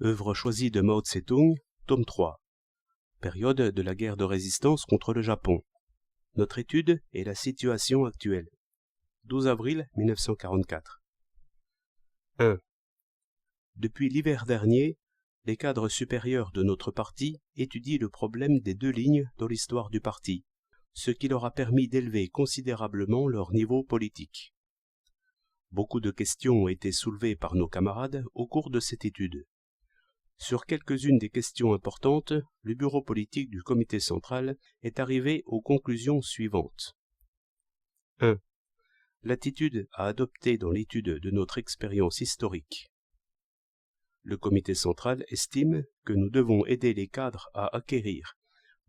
Œuvre choisie de Mao Tse-tung, tome 3. Période de la guerre de résistance contre le Japon. Notre étude est la situation actuelle. 12 avril 1944. 1. Depuis l'hiver dernier, les cadres supérieurs de notre parti étudient le problème des deux lignes dans l'histoire du parti, ce qui leur a permis d'élever considérablement leur niveau politique. Beaucoup de questions ont été soulevées par nos camarades au cours de cette étude. Sur quelques-unes des questions importantes, le bureau politique du comité central est arrivé aux conclusions suivantes. 1. L'attitude à adopter dans l'étude de notre expérience historique. Le comité central estime que nous devons aider les cadres à acquérir,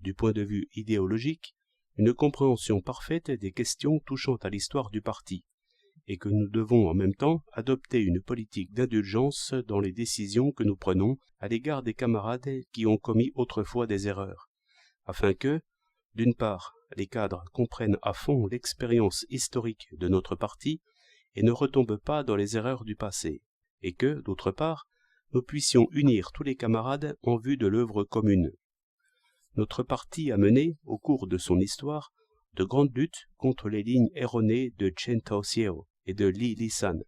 du point de vue idéologique, une compréhension parfaite des questions touchant à l'histoire du parti, et que nous devons en même temps adopter une politique d'indulgence dans les décisions que nous prenons à l'égard des camarades qui ont commis autrefois des erreurs, afin que, d'une part, les cadres comprennent à fond l'expérience historique de notre parti et ne retombent pas dans les erreurs du passé, et que, d'autre part, nous puissions unir tous les camarades en vue de l'œuvre commune. Notre parti a mené, au cours de son histoire, de grandes luttes contre les lignes erronées de Chen Tao-Xiao et de Li Lisan.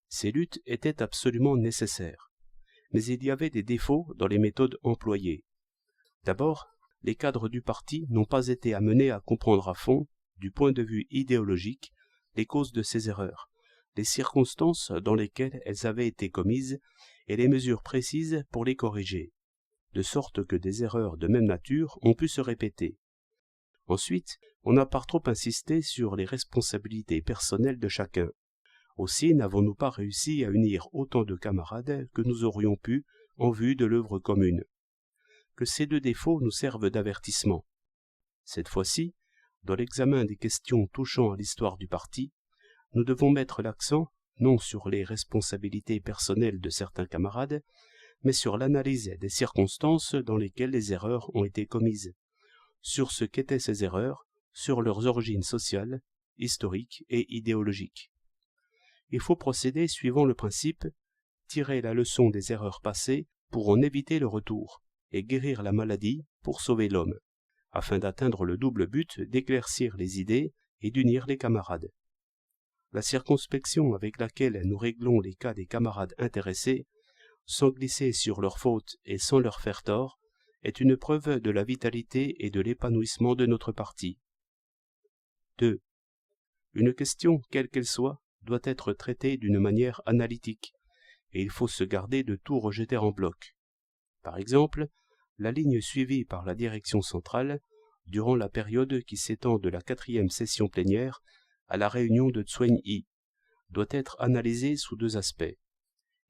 Ces luttes étaient absolument nécessaires, mais il y avait des défauts dans les méthodes employées. D'abord, les cadres du parti n'ont pas été amenés à comprendre à fond, du point de vue idéologique, les causes de ces erreurs, les circonstances dans lesquelles elles avaient été commises et les mesures précises pour les corriger, de sorte que des erreurs de même nature ont pu se répéter. Ensuite, on n'a pas trop insisté sur les responsabilités personnelles de chacun. Aussi n'avons-nous pas réussi à unir autant de camarades que nous aurions pu en vue de l'œuvre commune. Que ces deux défauts nous servent d'avertissement. Cette fois-ci, dans l'examen des questions touchant à l'histoire du parti, nous devons mettre l'accent non sur les responsabilités personnelles de certains camarades, mais sur l'analyse des circonstances dans lesquelles les erreurs ont été commises, sur ce qu'étaient ces erreurs, sur leurs origines sociales, historiques et idéologiques. Il faut procéder suivant le principe « tirer la leçon des erreurs passées pour en éviter le retour et guérir la maladie pour sauver l'homme », afin d'atteindre le double but d'éclaircir les idées et d'unir les camarades. La circonspection avec laquelle nous réglons les cas des camarades intéressés, sans glisser sur leurs fautes et sans leur faire tort, est une preuve de la vitalité et de l'épanouissement de notre parti. 2. Une question, quelle qu'elle soit, doit être traitée d'une manière analytique, et il faut se garder de tout rejeter en bloc. Par exemple, la ligne suivie par la direction centrale, durant la période qui s'étend de la 4e session plénière à la réunion de Tsuen-Yi, doit être analysée sous deux aspects.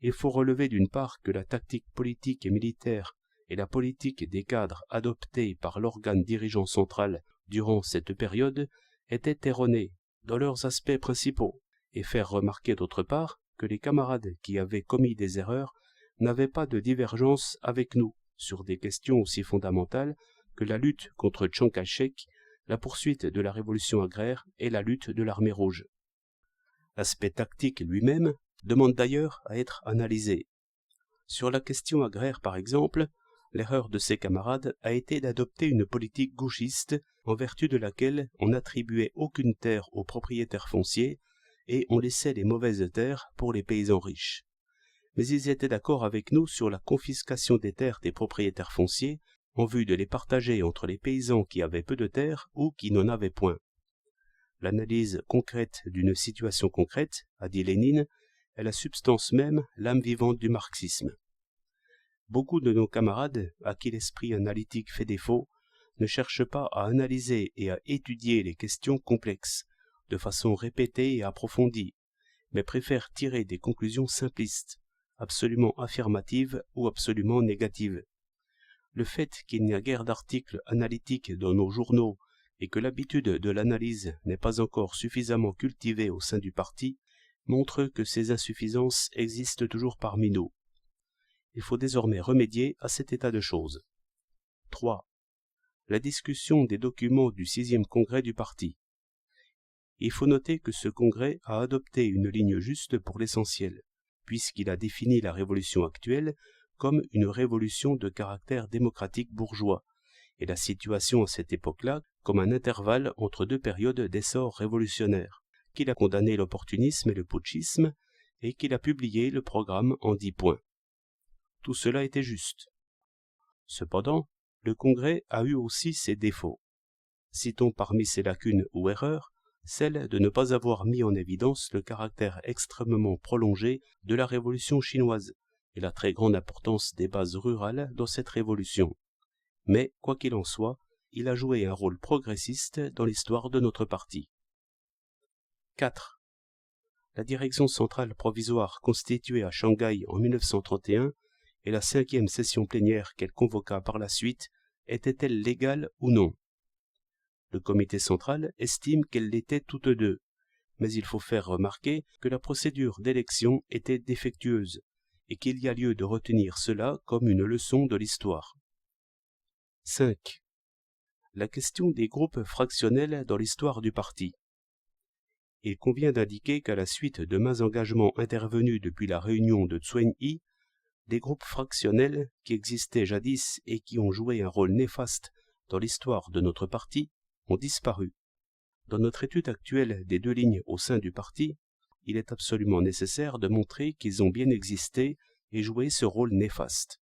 Il faut relever d'une part que la tactique politique et militaire et la politique des cadres adoptés par l'organe dirigeant central durant cette période étaient erronées dans leurs aspects principaux, et faire remarquer d'autre part que les camarades qui avaient commis des erreurs n'avaient pas de divergence avec nous sur des questions aussi fondamentales que la lutte contre Chiang Kai-shek, la poursuite de la révolution agraire et la lutte de l'armée rouge. L'aspect tactique lui-même demande d'ailleurs à être analysé. Sur la question agraire par exemple, l'erreur de ses camarades a été d'adopter une politique gauchiste en vertu de laquelle on n'attribuait aucune terre aux propriétaires fonciers et on laissait les mauvaises terres pour les paysans riches. Mais ils étaient d'accord avec nous sur la confiscation des terres des propriétaires fonciers en vue de les partager entre les paysans qui avaient peu de terres ou qui n'en avaient point. L'analyse concrète d'une situation concrète, a dit Lénine, est la substance même, l'âme vivante du marxisme. Beaucoup de nos camarades, à qui l'esprit analytique fait défaut, ne cherchent pas à analyser et à étudier les questions complexes, de façon répétée et approfondie, mais préfèrent tirer des conclusions simplistes, absolument affirmatives ou absolument négatives. Le fait qu'il n'y a guère d'articles analytiques dans nos journaux et que l'habitude de l'analyse n'est pas encore suffisamment cultivée au sein du parti montre que ces insuffisances existent toujours parmi nous. Il faut désormais remédier à cet état de choses. 3. La discussion des documents du 6e congrès du parti. Il faut noter que ce congrès a adopté une ligne juste pour l'essentiel, puisqu'il a défini la révolution actuelle comme une révolution de caractère démocratique bourgeois, et la situation à cette époque-là comme un intervalle entre deux périodes d'essor révolutionnaire, qu'il a condamné l'opportunisme et le putschisme, et qu'il a publié le programme en 10 points. Tout cela était juste. Cependant, le Congrès a eu aussi ses défauts. Citons parmi ses lacunes ou erreurs, celle de ne pas avoir mis en évidence le caractère extrêmement prolongé de la révolution chinoise et la très grande importance des bases rurales dans cette révolution. Mais, quoi qu'il en soit, il a joué un rôle progressiste dans l'histoire de notre parti. 4. La direction centrale provisoire constituée à Shanghai en 1931 et la 5e session plénière qu'elle convoqua par la suite étaient-elles légales ou non? Le comité central estime qu'elles l'étaient toutes deux, mais il faut faire remarquer que la procédure d'élection était défectueuse et qu'il y a lieu de retenir cela comme une leçon de l'histoire. 5. La question des groupes fractionnels dans l'histoire du parti. Il convient d'indiquer qu'à la suite de maints engagements intervenus depuis la réunion de Zhuangyi, des groupes fractionnels qui existaient jadis et qui ont joué un rôle néfaste dans l'histoire de notre parti ont disparu. Dans notre étude actuelle des deux lignes au sein du parti, il est absolument nécessaire de montrer qu'ils ont bien existé et joué ce rôle néfaste.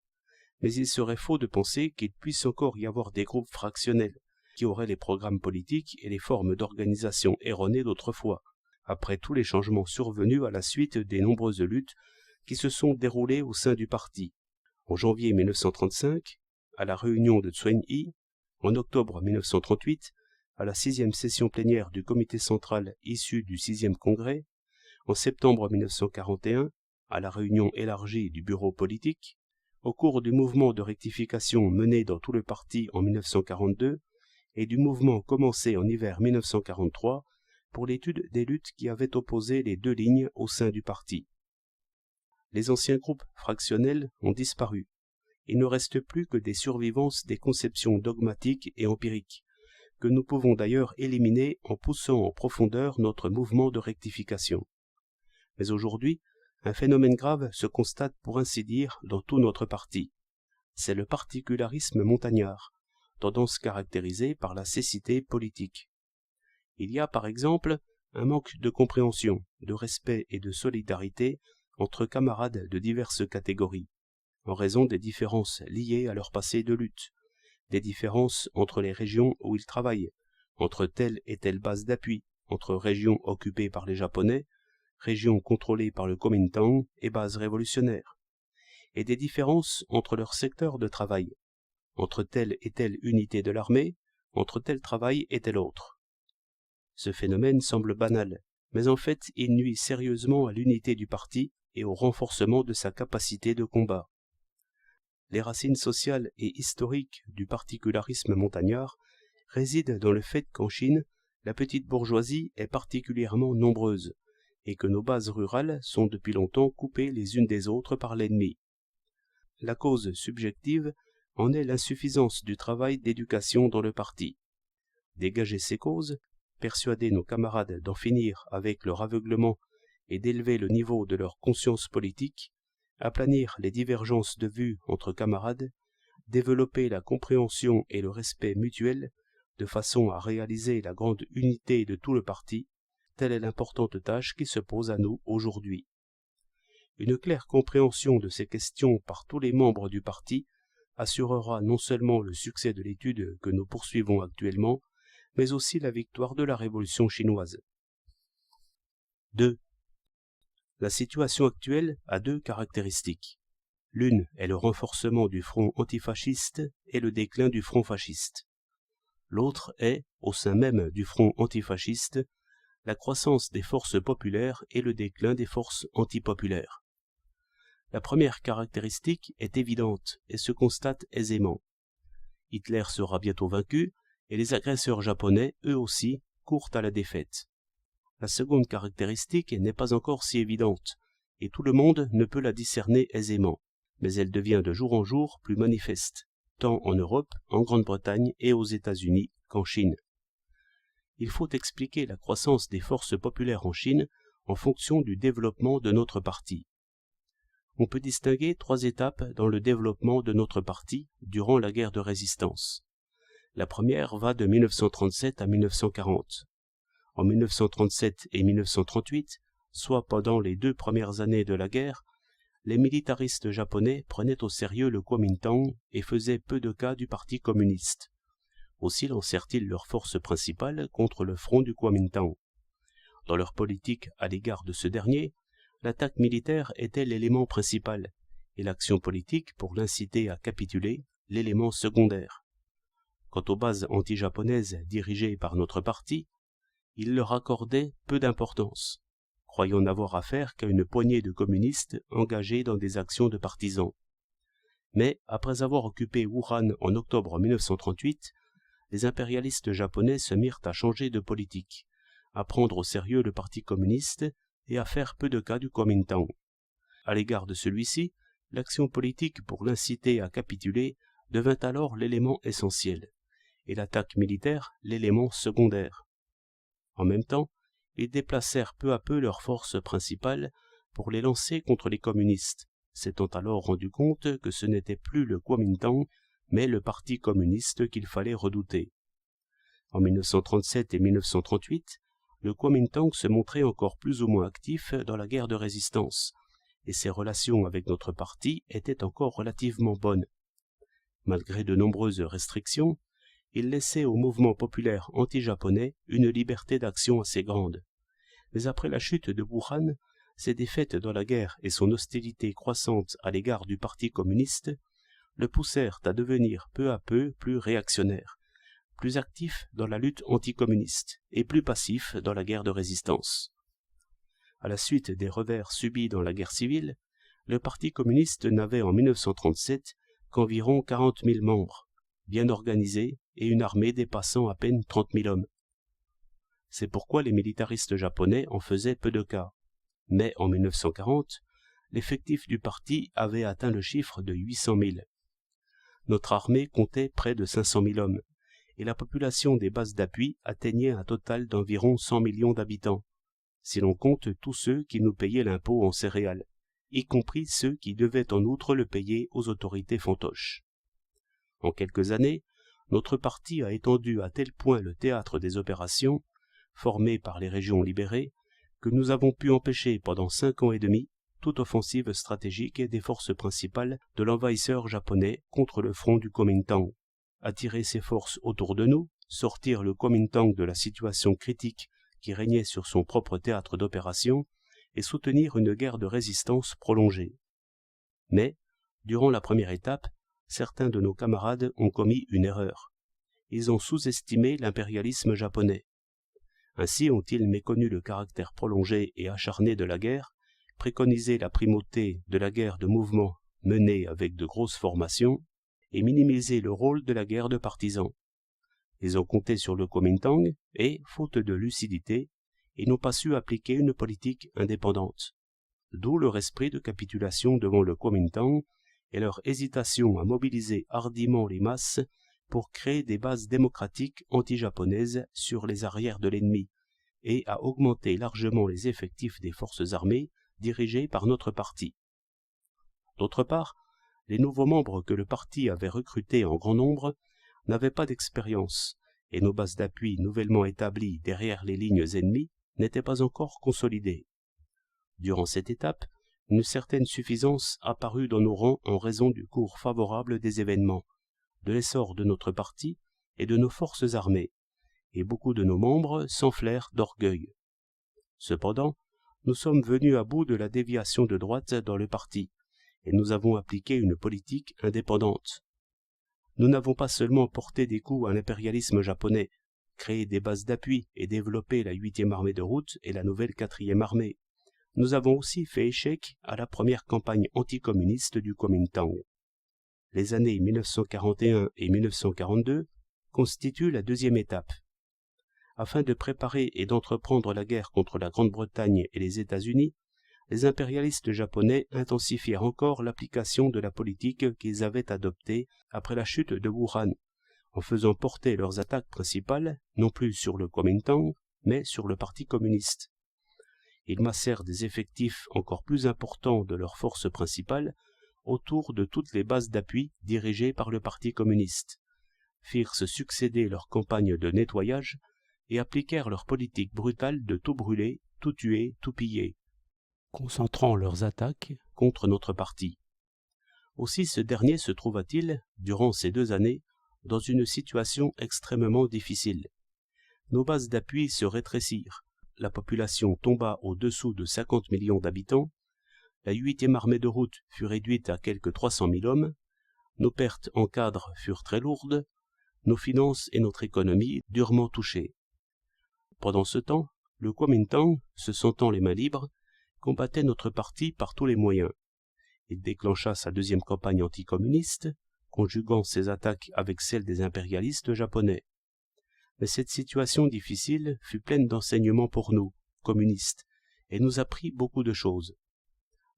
Mais il serait faux de penser qu'il puisse encore y avoir des groupes fractionnels qui auraient les programmes politiques et les formes d'organisation erronées d'autrefois, après tous les changements survenus à la suite des nombreuses luttes qui se sont déroulées au sein du parti. En janvier 1935, à la réunion de Zhuangyi, en octobre 1938, à la 6e session plénière du comité central issu du 6e congrès, en septembre 1941, à la réunion élargie du bureau politique, au cours du mouvement de rectification mené dans tout le parti en 1942 et du mouvement commencé en hiver 1943 pour l'étude des luttes qui avaient opposé les deux lignes au sein du parti. Les anciens groupes fractionnels ont disparu. Il ne reste plus que des survivances des conceptions dogmatiques et empiriques, que nous pouvons d'ailleurs éliminer en poussant en profondeur notre mouvement de rectification. Mais aujourd'hui, un phénomène grave se constate pour ainsi dire dans tout notre parti. C'est le particularisme montagnard, tendance caractérisée par la cécité politique. Il y a par exemple un manque de compréhension, de respect et de solidarité entre camarades de diverses catégories, en raison des différences liées à leur passé de lutte, des différences entre les régions où ils travaillent, entre telle et telle base d'appui, entre régions occupées par les Japonais, régions contrôlées par le Kuomintang et bases révolutionnaires, et des différences entre leurs secteurs de travail, entre telle et telle unité de l'armée, entre tel travail et tel autre. Ce phénomène semble banal, mais en fait il nuit sérieusement à l'unité du parti et au renforcement de sa capacité de combat. Les racines sociales et historiques du particularisme montagnard résident dans le fait qu'en Chine, la petite bourgeoisie est particulièrement nombreuse, et que nos bases rurales sont depuis longtemps coupées les unes des autres par l'ennemi. La cause subjective en est l'insuffisance du travail d'éducation dans le parti. Dégager ces causes, persuader nos camarades d'en finir avec leur aveuglement et d'élever le niveau de leur conscience politique, aplanir les divergences de vues entre camarades, développer la compréhension et le respect mutuel, de façon à réaliser la grande unité de tout le parti, telle est l'importante tâche qui se pose à nous aujourd'hui. Une claire compréhension de ces questions par tous les membres du parti assurera non seulement le succès de l'étude que nous poursuivons actuellement, mais aussi la victoire de la révolution chinoise. 2. La situation actuelle a deux caractéristiques. L'une est le renforcement du front antifasciste et le déclin du front fasciste. L'autre est, au sein même du front antifasciste, la croissance des forces populaires et le déclin des forces antipopulaires. La première caractéristique est évidente et se constate aisément. Hitler sera bientôt vaincu et les agresseurs japonais, eux aussi, courent à la défaite. La seconde caractéristique n'est pas encore si évidente, et tout le monde ne peut la discerner aisément, mais elle devient de jour en jour plus manifeste, tant en Europe, en Grande-Bretagne et aux États-Unis qu'en Chine. Il faut expliquer la croissance des forces populaires en Chine en fonction du développement de notre parti. On peut distinguer 3 étapes dans le développement de notre parti durant la guerre de résistance. La première va de 1937 à 1940. En 1937 et 1938, soit pendant les 2 premières années de la guerre, les militaristes japonais prenaient au sérieux le Kuomintang et faisaient peu de cas du Parti communiste. Aussi lancèrent-ils leur force principale contre le front du Kuomintang. Dans leur politique à l'égard de ce dernier, l'attaque militaire était l'élément principal, et l'action politique pour l'inciter à capituler, l'élément secondaire. Quant aux bases anti-japonaises dirigées par notre parti, ils leur accordaient peu d'importance, croyant n'avoir affaire qu'à une poignée de communistes engagés dans des actions de partisans. Mais, après avoir occupé Wuhan en octobre 1938, les impérialistes japonais se mirent à changer de politique, à prendre au sérieux le Parti communiste et à faire peu de cas du Kuomintang. À l'égard de celui-ci, l'action politique pour l'inciter à capituler devint alors l'élément essentiel, et l'attaque militaire l'élément secondaire. En même temps, ils déplacèrent peu à peu leurs forces principales pour les lancer contre les communistes, s'étant alors rendu compte que ce n'était plus le Kuomintang, mais le Parti communiste qu'il fallait redouter. En 1937 et 1938, le Kuomintang se montrait encore plus ou moins actif dans la guerre de résistance, et ses relations avec notre parti étaient encore relativement bonnes. Malgré de nombreuses restrictions, il laissait au mouvement populaire anti-japonais une liberté d'action assez grande. Mais après la chute de Wuhan, ses défaites dans la guerre et son hostilité croissante à l'égard du Parti communiste le poussèrent à devenir peu à peu plus réactionnaire, plus actif dans la lutte anticommuniste et plus passif dans la guerre de résistance. À la suite des revers subis dans la guerre civile, le Parti communiste n'avait en 1937 qu'environ 40 000 membres, bien organisés et une armée dépassant à peine 30 000 hommes. C'est pourquoi les militaristes japonais en faisaient peu de cas. Mais en 1940, l'effectif du parti avait atteint le chiffre de 800 000. Notre armée comptait près de 500 000 hommes, et la population des bases d'appui atteignait un total d'environ 100 millions d'habitants, si l'on compte tous ceux qui nous payaient l'impôt en céréales, y compris ceux qui devaient en outre le payer aux autorités fantoches. En quelques années, notre parti a étendu à tel point le théâtre des opérations, formé par les régions libérées, que nous avons pu empêcher pendant 5 ans et demi toute offensive stratégique des forces principales de l'envahisseur japonais contre le front du Kuomintang, attirer ses forces autour de nous, sortir le Kuomintang de la situation critique qui régnait sur son propre théâtre d'opération et soutenir une guerre de résistance prolongée. Mais, durant la première étape, certains de nos camarades ont commis une erreur. Ils ont sous-estimé l'impérialisme japonais. Ainsi ont-ils méconnu le caractère prolongé et acharné de la guerre, préconisé la primauté de la guerre de mouvement menée avec de grosses formations, et minimisé le rôle de la guerre de partisans. Ils ont compté sur le Kuomintang et, faute de lucidité, ils n'ont pas su appliquer une politique indépendante. D'où leur esprit de capitulation devant le Kuomintang et leur hésitation à mobiliser hardiment les masses pour créer des bases démocratiques anti-japonaises sur les arrières de l'ennemi et à augmenter largement les effectifs des forces armées dirigées par notre parti. D'autre part, les nouveaux membres que le parti avait recrutés en grand nombre n'avaient pas d'expérience et nos bases d'appui nouvellement établies derrière les lignes ennemies n'étaient pas encore consolidées. Durant cette étape, une certaine suffisance apparut dans nos rangs en raison du cours favorable des événements, de l'essor de notre parti et de nos forces armées, et beaucoup de nos membres s'enflèrent d'orgueil. Cependant, nous sommes venus à bout de la déviation de droite dans le parti, et nous avons appliqué une politique indépendante. Nous n'avons pas seulement porté des coups à l'impérialisme japonais, créé des bases d'appui et développé la 8e armée de route et la nouvelle 4e armée. Nous avons aussi fait échec à la première campagne anticommuniste du Kuomintang. Les années 1941 et 1942 constituent la deuxième étape. Afin de préparer et d'entreprendre la guerre contre la Grande-Bretagne et les États-Unis, les impérialistes japonais intensifièrent encore l'application de la politique qu'ils avaient adoptée après la chute de Wuhan, en faisant porter leurs attaques principales non plus sur le Kuomintang, mais sur le Parti communiste. Ils massèrent des effectifs encore plus importants de leurs forces principales autour de toutes les bases d'appui dirigées par le Parti communiste, firent se succéder leurs campagnes de nettoyage et appliquèrent leur politique brutale de tout brûler, tout tuer, tout piller, concentrant leurs attaques contre notre parti. Aussi ce dernier se trouva-t-il, durant ces 2 années, dans une situation extrêmement difficile. Nos bases d'appui se rétrécirent, la population tomba au-dessous de 50 millions d'habitants, la 8e armée de route fut réduite à quelque 300 000 hommes, nos pertes en cadres furent très lourdes, nos finances et notre économie durement touchées. Pendant ce temps, le Kuomintang, se sentant les mains libres, combattait notre parti par tous les moyens. Il déclencha sa 2e campagne anticommuniste, conjuguant ses attaques avec celles des impérialistes japonais. Mais cette situation difficile fut pleine d'enseignements pour nous, communistes, et nous apprit beaucoup de choses.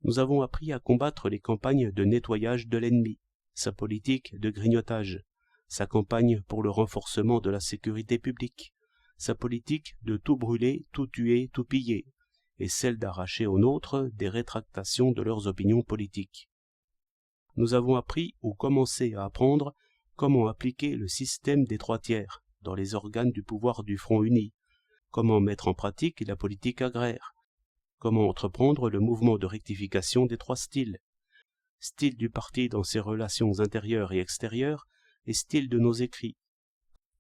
Nous avons appris à combattre les campagnes de nettoyage de l'ennemi, sa politique de grignotage, sa campagne pour le renforcement de la sécurité publique, sa politique de tout brûler, tout tuer, tout piller, et celle d'arracher aux nôtres des rétractations de leurs opinions politiques. Nous avons appris ou commencé à apprendre comment appliquer le système des 3 tiers dans les organes du pouvoir du Front uni, comment mettre en pratique la politique agraire, comment entreprendre le mouvement de rectification des 3 styles, style du parti dans ses relations intérieures et extérieures et style de nos écrits,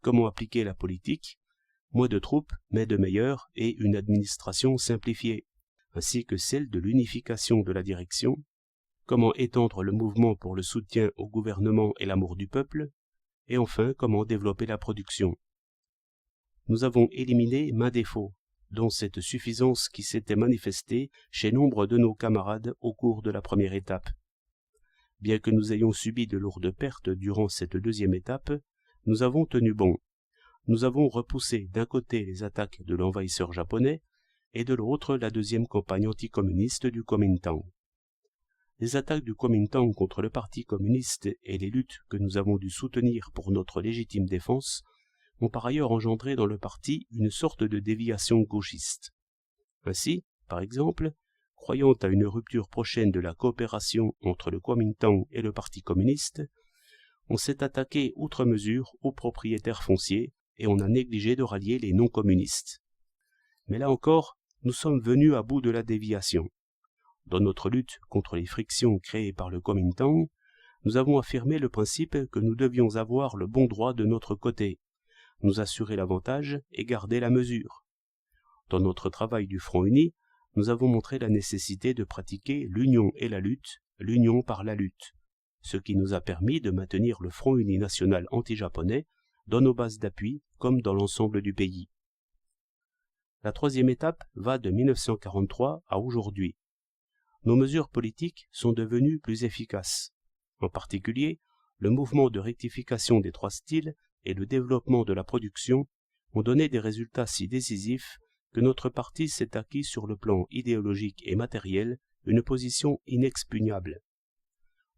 comment appliquer la politique, moins de troupes mais de meilleures et une administration simplifiée, ainsi que celle de l'unification de la direction, comment étendre le mouvement pour le soutien au gouvernement et l'amour du peuple, et enfin comment développer la production. Nous avons éliminé maints défauts, dont cette suffisance qui s'était manifestée chez nombre de nos camarades au cours de la première étape. Bien que nous ayons subi de lourdes pertes durant cette 2e étape, nous avons tenu bon. Nous avons repoussé d'un côté les attaques de l'envahisseur japonais et de l'autre la 2e campagne anticommuniste du Kuomintang. Les attaques du Kuomintang contre le Parti communiste et les luttes que nous avons dû soutenir pour notre légitime défense ont par ailleurs engendré dans le parti une sorte de déviation gauchiste. Ainsi, par exemple, croyant à une rupture prochaine de la coopération entre le Kuomintang et le Parti communiste, on s'est attaqué outre mesure aux propriétaires fonciers et on a négligé de rallier les non-communistes. Mais là encore, nous sommes venus à bout de la déviation. Dans notre lutte contre les frictions créées par le Kuomintang, nous avons affirmé le principe que nous devions avoir le bon droit de notre côté, nous assurer l'avantage et garder la mesure. Dans notre travail du Front uni, nous avons montré la nécessité de pratiquer l'union et la lutte, l'union par la lutte, ce qui nous a permis de maintenir le Front uni national anti-japonais dans nos bases d'appui comme dans l'ensemble du pays. La 3e étape va de 1943 à aujourd'hui. Nos mesures politiques sont devenues plus efficaces. En particulier, le mouvement de rectification des 3 styles et le développement de la production ont donné des résultats si décisifs que notre parti s'est acquis sur le plan idéologique et matériel une position inexpugnable.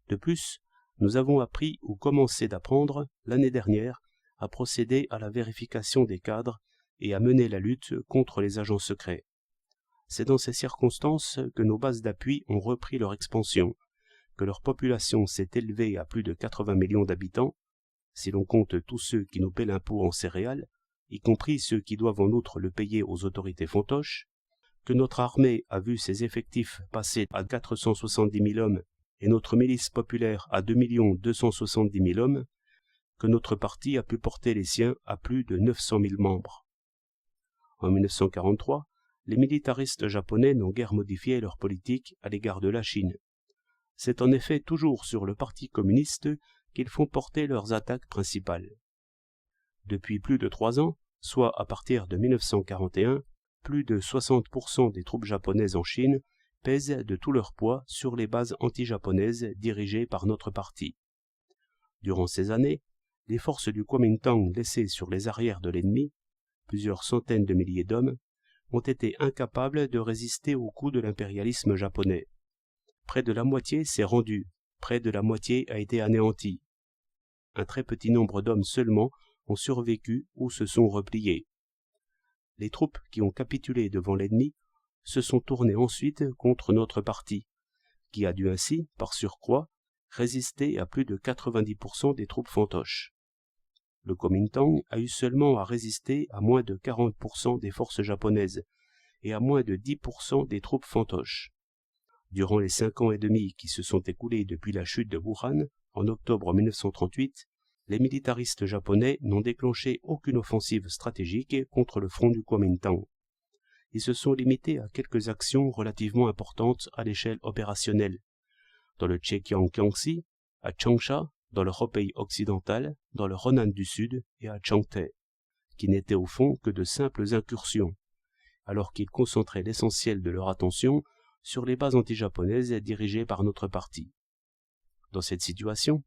De plus, nous avons appris ou commencé d'apprendre, l'année dernière, à procéder à la vérification des cadres et à mener la lutte contre les agents secrets. C'est dans ces circonstances que nos bases d'appui ont repris leur expansion, que leur population s'est élevée à plus de 80 millions d'habitants, si l'on compte tous ceux qui nous paient l'impôt en céréales, y compris ceux qui doivent en outre le payer aux autorités fantoches, que notre armée a vu ses effectifs passer à 470 000 hommes et notre milice populaire à 2 270 000 hommes, que notre parti a pu porter les siens à plus de 900 000 membres. En 1943, les militaristes japonais n'ont guère modifié leur politique à l'égard de la Chine. C'est en effet toujours sur le Parti communiste qu'ils font porter leurs attaques principales. Depuis plus de 3 ans, soit à partir de 1941, plus de 60% des troupes japonaises en Chine pèsent de tout leur poids sur les bases anti-japonaises dirigées par notre parti. Durant ces années, les forces du Kuomintang laissées sur les arrières de l'ennemi, plusieurs centaines de milliers d'hommes, ont été incapables de résister aux coups de l'impérialisme japonais. Près de la moitié s'est rendu, près de la moitié a été anéanti. Un très petit nombre d'hommes seulement ont survécu ou se sont repliés. Les troupes qui ont capitulé devant l'ennemi se sont tournés ensuite contre notre parti, qui a dû ainsi, par surcroît, résister à plus de 90% des troupes fantoches. Le Kuomintang a eu seulement à résister à moins de 40% des forces japonaises et à moins de 10% des troupes fantoches. Durant les 5 ans et demi qui se sont écoulés depuis la chute de Wuhan, en octobre 1938, les militaristes japonais n'ont déclenché aucune offensive stratégique contre le front du Kuomintang. Ils se sont limités à quelques actions relativement importantes à l'échelle opérationnelle, dans le Zhejiang-Jiangxi, à Changsha, dans le Hebei occidental, dans le Henan du Sud et à Changte, qui n'étaient au fond que de simples incursions, alors qu'ils concentraient l'essentiel de leur attention sur les bases anti-japonaises dirigées par notre parti. Dans cette situation,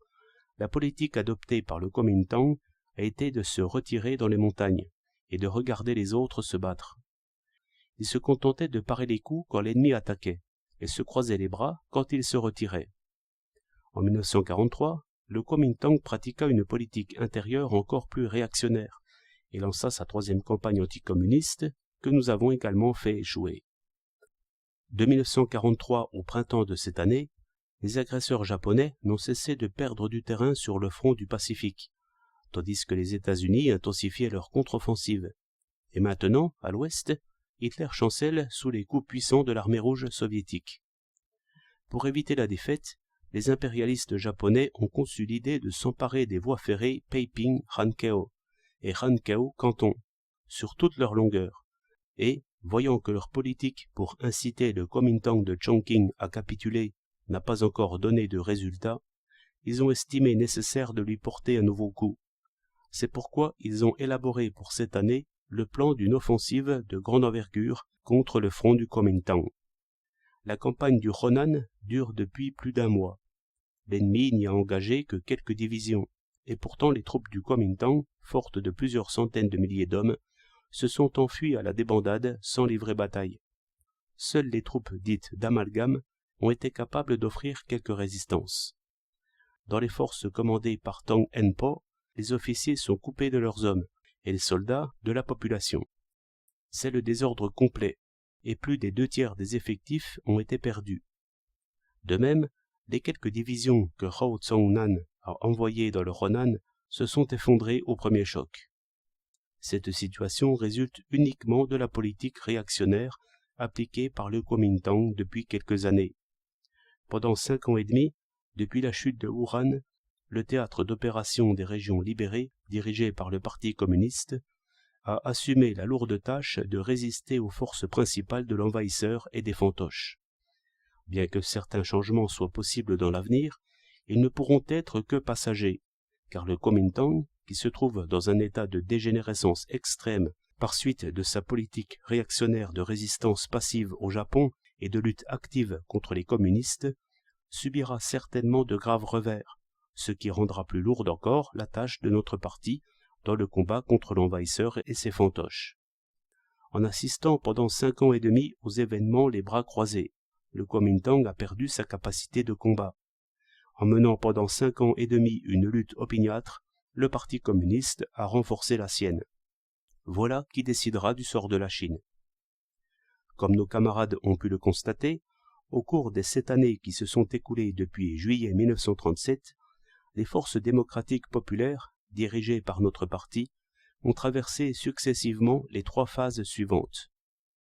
la politique adoptée par le Kuomintang a été de se retirer dans les montagnes et de regarder les autres se battre. Ils se contentaient de parer les coups quand l'ennemi attaquait et se croisaient les bras quand il se retirait. En 1943, le Kuomintang pratiqua une politique intérieure encore plus réactionnaire et lança sa 3e campagne anticommuniste que nous avons également fait échouer. De 1943 au printemps de cette année, les agresseurs japonais n'ont cessé de perdre du terrain sur le front du Pacifique, tandis que les États-Unis intensifiaient leur contre-offensive. Et maintenant, à l'ouest, Hitler chancelle sous les coups puissants de l'armée rouge soviétique. Pour éviter la défaite, les impérialistes japonais ont conçu l'idée de s'emparer des voies ferrées Peiping-Hankeo et Hankeo-Canton, sur toute leur longueur, et, voyant que leur politique pour inciter le Kuomintang de Chongqing à capituler n'a pas encore donné de résultat, ils ont estimé nécessaire de lui porter un nouveau coup. C'est pourquoi ils ont élaboré pour cette année le plan d'une offensive de grande envergure contre le front du Kuomintang. La campagne du Henan dure depuis plus d'1 mois. L'ennemi n'y a engagé que quelques divisions, et pourtant les troupes du Kuomintang, fortes de plusieurs centaines de milliers d'hommes, se sont enfuies à la débandade sans livrer bataille. Seules les troupes dites d'amalgame ont été capables d'offrir quelques résistances. Dans les forces commandées par Tang Henpo, les officiers sont coupés de leurs hommes, et les soldats de la population. C'est le désordre complet, et plus des 2/3 des effectifs ont été perdus. De même, les quelques divisions que Hao Tsong-nan a envoyées dans le Henan se sont effondrées au premier choc. Cette situation résulte uniquement de la politique réactionnaire appliquée par le Kuomintang depuis quelques années. Pendant 5 ans et demi, depuis la chute de Wuhan, le théâtre d'opération des régions libérées, dirigé par le Parti communiste, a assumé la lourde tâche de résister aux forces principales de l'envahisseur et des fantoches. Bien que certains changements soient possibles dans l'avenir, ils ne pourront être que passagers, car le Kuomintang, qui se trouve dans un état de dégénérescence extrême par suite de sa politique réactionnaire de résistance passive au Japon et de lutte active contre les communistes, subira certainement de graves revers, ce qui rendra plus lourde encore la tâche de notre parti dans le combat contre l'envahisseur et ses fantoches. En assistant pendant 5 ans et demi aux événements les bras croisés, le Kuomintang a perdu sa capacité de combat. En menant pendant 5 ans et demi une lutte opiniâtre, le Parti communiste a renforcé la sienne. Voilà qui décidera du sort de la Chine. Comme nos camarades ont pu le constater, au cours des 7 années qui se sont écoulées depuis juillet 1937, les forces démocratiques populaires, dirigées par notre parti, ont traversé successivement les 3 phases suivantes.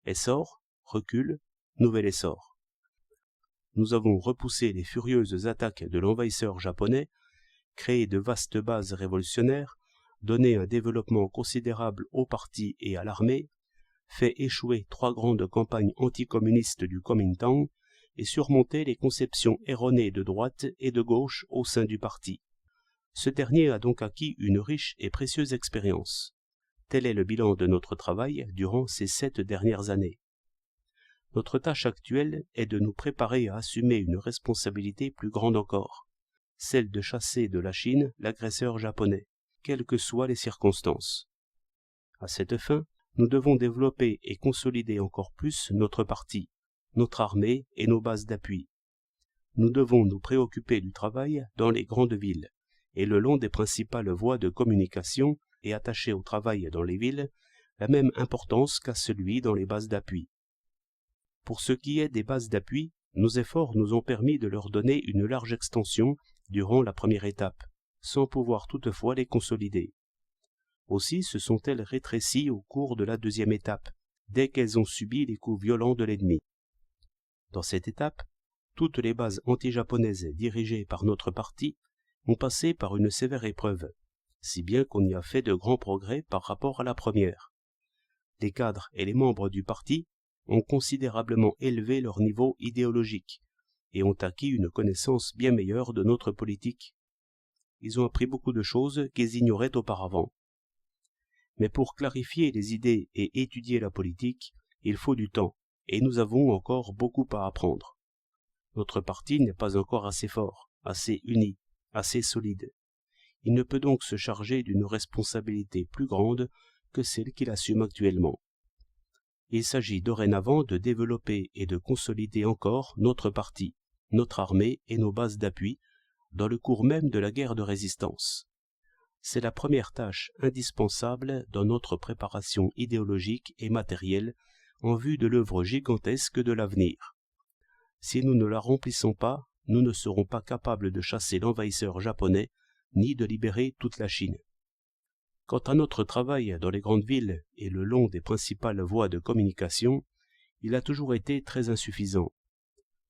Essor, recul, nouvel essor. Nous avons repoussé les furieuses attaques de l'envahisseur japonais, créé de vastes bases révolutionnaires, donné un développement considérable au parti et à l'armée, fait échouer 3 grandes campagnes anticommunistes du Kuomintang et surmonté les conceptions erronées de droite et de gauche au sein du parti. Ce dernier a donc acquis une riche et précieuse expérience. Tel est le bilan de notre travail durant ces 7 dernières années. Notre tâche actuelle est de nous préparer à assumer une responsabilité plus grande encore, celle de chasser de la Chine l'agresseur japonais, quelles que soient les circonstances. À cette fin, nous devons développer et consolider encore plus notre parti, notre armée et nos bases d'appui. Nous devons nous préoccuper du travail dans les grandes villes et le long des principales voies de communication et attacher au travail dans les villes la même importance qu'à celui dans les bases d'appui. Pour ce qui est des bases d'appui, nos efforts nous ont permis de leur donner une large extension durant la première étape, sans pouvoir toutefois les consolider. Aussi se sont-elles rétrécies au cours de la deuxième étape, dès qu'elles ont subi les coups violents de l'ennemi. Dans cette étape, toutes les bases anti-japonaises dirigées par notre parti ont passé par une sévère épreuve, si bien qu'on y a fait de grands progrès par rapport à la première. Les cadres et les membres du parti ont considérablement élevé leur niveau idéologique et ont acquis une connaissance bien meilleure de notre politique. Ils ont appris beaucoup de choses qu'ils ignoraient auparavant. Mais pour clarifier les idées et étudier la politique, il faut du temps, et nous avons encore beaucoup à apprendre. Notre parti n'est pas encore assez fort, assez uni, assez solide. Il ne peut donc se charger d'une responsabilité plus grande que celle qu'il assume actuellement. Il s'agit dorénavant de développer et de consolider encore notre parti, notre armée et nos bases d'appui dans le cours même de la guerre de résistance. C'est la première tâche indispensable dans notre préparation idéologique et matérielle en vue de l'œuvre gigantesque de l'avenir. Si nous ne la remplissons pas, nous ne serons pas capables de chasser l'envahisseur japonais ni de libérer toute la Chine. Quant à notre travail dans les grandes villes et le long des principales voies de communication, il a toujours été très insuffisant.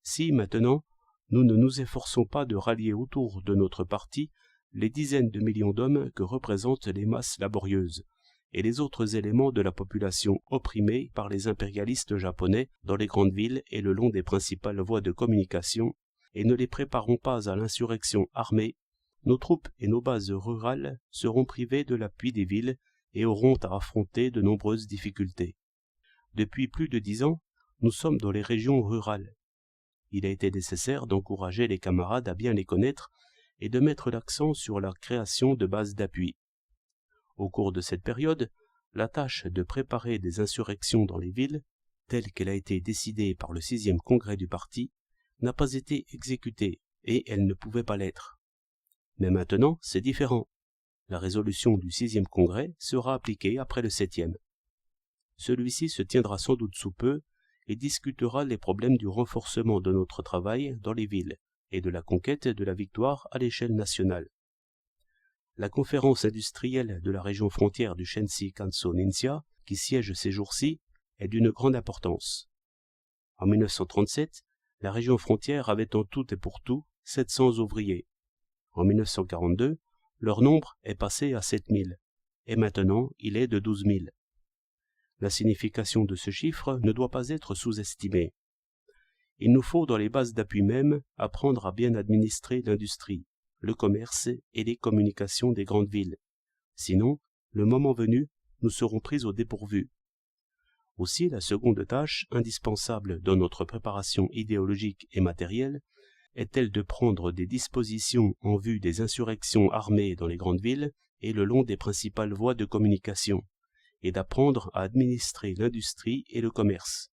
Si, maintenant, nous ne nous efforçons pas de rallier autour de notre parti les dizaines de millions d'hommes que représentent les masses laborieuses et les autres éléments de la population opprimée par les impérialistes japonais dans les grandes villes et le long des principales voies de communication, et ne les préparons pas à l'insurrection armée, nos troupes et nos bases rurales seront privées de l'appui des villes et auront à affronter de nombreuses difficultés. Depuis plus de 10 ans, nous sommes dans les régions rurales. Il a été nécessaire d'encourager les camarades à bien les connaître et de mettre l'accent sur la création de bases d'appui. Au cours de cette période, la tâche de préparer des insurrections dans les villes, telle qu'elle a été décidée par le 6e congrès du parti, n'a pas été exécutée et elle ne pouvait pas l'être. Mais maintenant, c'est différent. La résolution du 6e congrès sera appliquée après le 7e. Celui-ci se tiendra sans doute sous peu et discutera les problèmes du renforcement de notre travail dans les villes et de la conquête de la victoire à l'échelle nationale. La conférence industrielle de la région frontière du Shensi Kanso Ninsha, qui siège ces jours-ci, est d'une grande importance. En 1937, la région frontière avait en tout et pour tout 700 ouvriers. En 1942, leur nombre est passé à 7000, et maintenant il est de 12 000. La signification de ce chiffre ne doit pas être sous-estimée. Il nous faut dans les bases d'appui même apprendre à bien administrer l'industrie, le commerce et les communications des grandes villes. Sinon, le moment venu, nous serons pris au dépourvu. Aussi, la seconde tâche, indispensable dans notre préparation idéologique et matérielle, est-elle de prendre des dispositions en vue des insurrections armées dans les grandes villes et le long des principales voies de communication, et d'apprendre à administrer l'industrie et le commerce.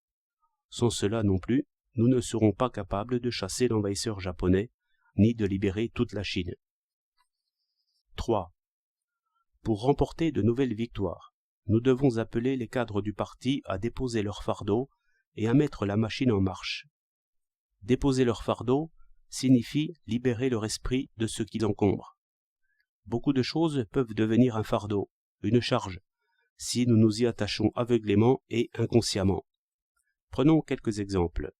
Sans cela non plus, nous ne serons pas capables de chasser l'envahisseur japonais, ni de libérer toute la Chine. 3. Pour remporter de nouvelles victoires, nous devons appeler les cadres du parti à déposer leur fardeau et à mettre la machine en marche. Déposer leur fardeau signifie libérer leur esprit de ce qui l'encombre. Beaucoup de choses peuvent devenir un fardeau, une charge, si nous nous y attachons aveuglément et inconsciemment. Prenons quelques exemples.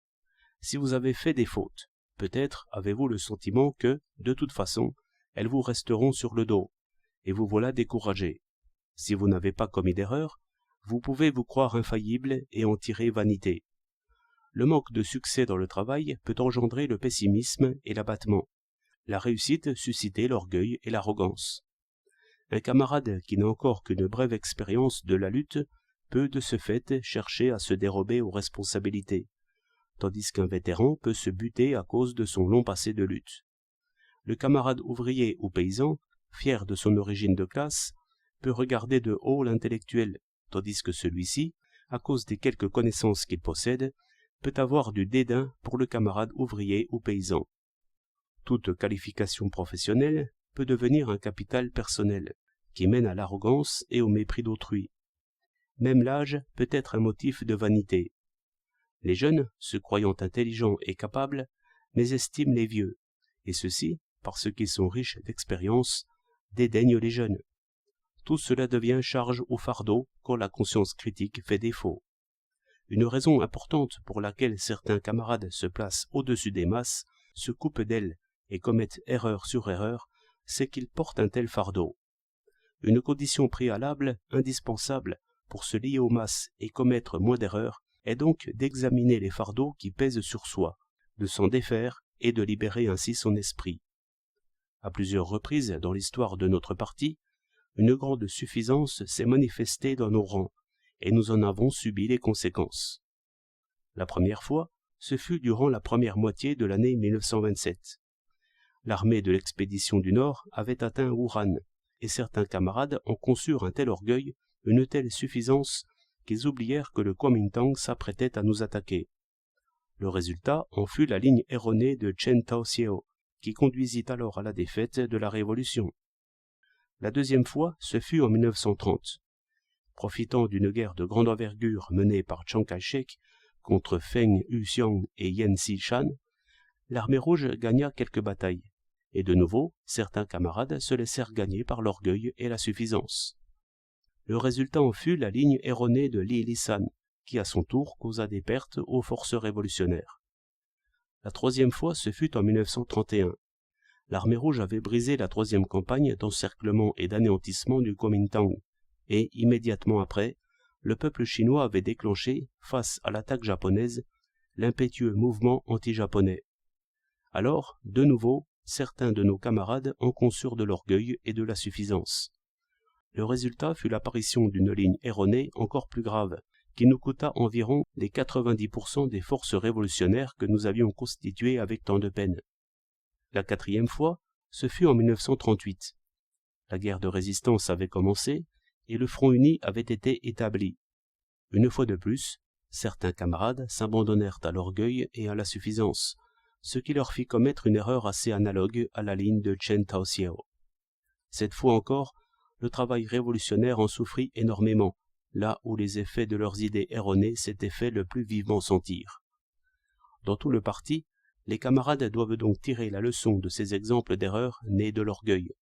Si vous avez fait des fautes, peut-être avez-vous le sentiment que, de toute façon, elles vous resteront sur le dos, et vous voilà découragé. Si vous n'avez pas commis d'erreur, vous pouvez vous croire infaillible et en tirer vanité. Le manque de succès dans le travail peut engendrer le pessimisme et l'abattement. La réussite susciter l'orgueil et l'arrogance. Un camarade qui n'a encore qu'une brève expérience de la lutte peut de ce fait chercher à se dérober aux responsabilités, tandis qu'un vétéran peut se buter à cause de son long passé de lutte. Le camarade ouvrier ou paysan, fier de son origine de classe, peut regarder de haut l'intellectuel, tandis que celui-ci, à cause des quelques connaissances qu'il possède, peut avoir du dédain pour le camarade ouvrier ou paysan. Toute qualification professionnelle peut devenir un capital personnel, qui mène à l'arrogance et au mépris d'autrui. Même l'âge peut être un motif de vanité. Les jeunes, se croyant intelligents et capables, mésestiment les vieux, et ceux-ci, parce qu'ils sont riches d'expérience, dédaignent les jeunes. Tout cela devient charge ou fardeau quand la conscience critique fait défaut. Une raison importante pour laquelle certains camarades se placent au-dessus des masses, se coupent d'elles et commettent erreur sur erreur, c'est qu'ils portent un tel fardeau. Une condition préalable, indispensable, pour se lier aux masses et commettre moins d'erreurs, est donc d'examiner les fardeaux qui pèsent sur soi, de s'en défaire et de libérer ainsi son esprit. À plusieurs reprises dans l'histoire de notre parti, une grande suffisance s'est manifestée dans nos rangs, et nous en avons subi les conséquences. La première fois, ce fut durant la première moitié de l'année 1927. L'armée de l'expédition du Nord avait atteint Wuhan, et certains camarades en conçurent un tel orgueil, une telle suffisance, qu'ils oublièrent que le Kuomintang s'apprêtait à nous attaquer. Le résultat en fut la ligne erronée de Chen Tao-Siao, qui conduisit alors à la défaite de la Révolution. La deuxième fois, ce fut en 1930. Profitant d'une guerre de grande envergure menée par Chiang Kai-shek contre Feng Yuxiang et Yan Xishan, l'armée rouge gagna quelques batailles, et de nouveau, certains camarades se laissèrent gagner par l'orgueil et la suffisance. Le résultat en fut la ligne erronée de Li Lisan, qui à son tour causa des pertes aux forces révolutionnaires. La troisième fois, ce fut en 1931. L'armée rouge avait brisé la troisième campagne d'encerclement et d'anéantissement du Kuomintang, et immédiatement après, le peuple chinois avait déclenché, face à l'attaque japonaise, l'impétueux mouvement anti-japonais. Alors, de nouveau, certains de nos camarades en conçurent de l'orgueil et de la suffisance. Le résultat fut l'apparition d'une ligne erronée encore plus grave, qui nous coûta environ les 90% des forces révolutionnaires que nous avions constituées avec tant de peine. La quatrième fois, ce fut en 1938. La guerre de résistance avait commencé, et le front uni avait été établi. Une fois de plus, certains camarades s'abandonnèrent à l'orgueil et à la suffisance, ce qui leur fit commettre une erreur assez analogue à la ligne de Chen Tao-Siao. Cette fois encore, le travail révolutionnaire en souffrit énormément, là où les effets de leurs idées erronées s'étaient fait le plus vivement sentir. Dans tout le parti, les camarades doivent donc tirer la leçon de ces exemples d'erreurs nés de l'orgueil.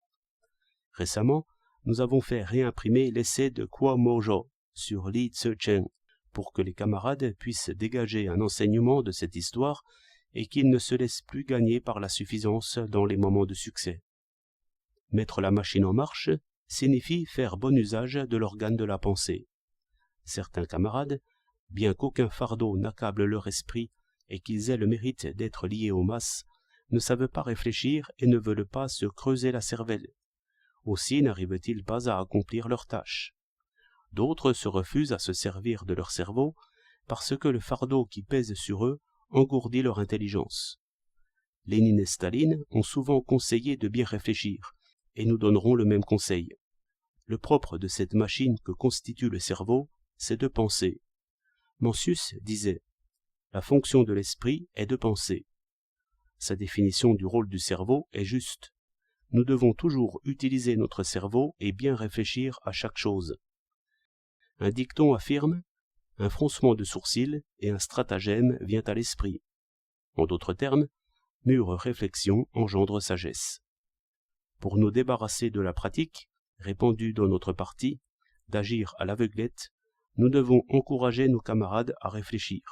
Récemment, nous avons fait réimprimer l'essai de Kuo Mouzhou sur Li Tzu-cheng pour que les camarades puissent dégager un enseignement de cette histoire et qu'ils ne se laissent plus gagner par la suffisance dans les moments de succès. Mettre la machine en marche signifie faire bon usage de l'organe de la pensée. Certains camarades, bien qu'aucun fardeau n'accable leur esprit et qu'ils aient le mérite d'être liés aux masses, ne savent pas réfléchir et ne veulent pas se creuser la cervelle. Aussi n'arrivent-ils pas à accomplir leurs tâches. D'autres se refusent à se servir de leur cerveau parce que le fardeau qui pèse sur eux engourdit leur intelligence. Lénine et Staline ont souvent conseillé de bien réfléchir, et nous donnerons le même conseil. Le propre de cette machine que constitue le cerveau, c'est de penser. Mencius disait « La fonction de l'esprit est de penser ». Sa définition du rôle du cerveau est juste. Nous devons toujours utiliser notre cerveau et bien réfléchir à chaque chose. Un dicton affirme « Un froncement de sourcils et un stratagème vient à l'esprit ». En d'autres termes, mûre réflexion engendre sagesse. Pour nous débarrasser de la pratique, répandue dans notre parti, d'agir à l'aveuglette, nous devons encourager nos camarades à réfléchir,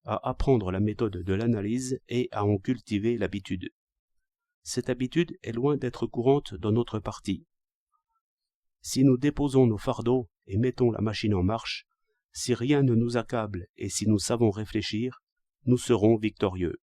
à apprendre la méthode de l'analyse et à en cultiver l'habitude. Cette habitude est loin d'être courante dans notre parti. Si nous déposons nos fardeaux et mettons la machine en marche, si rien ne nous accable et si nous savons réfléchir, nous serons victorieux.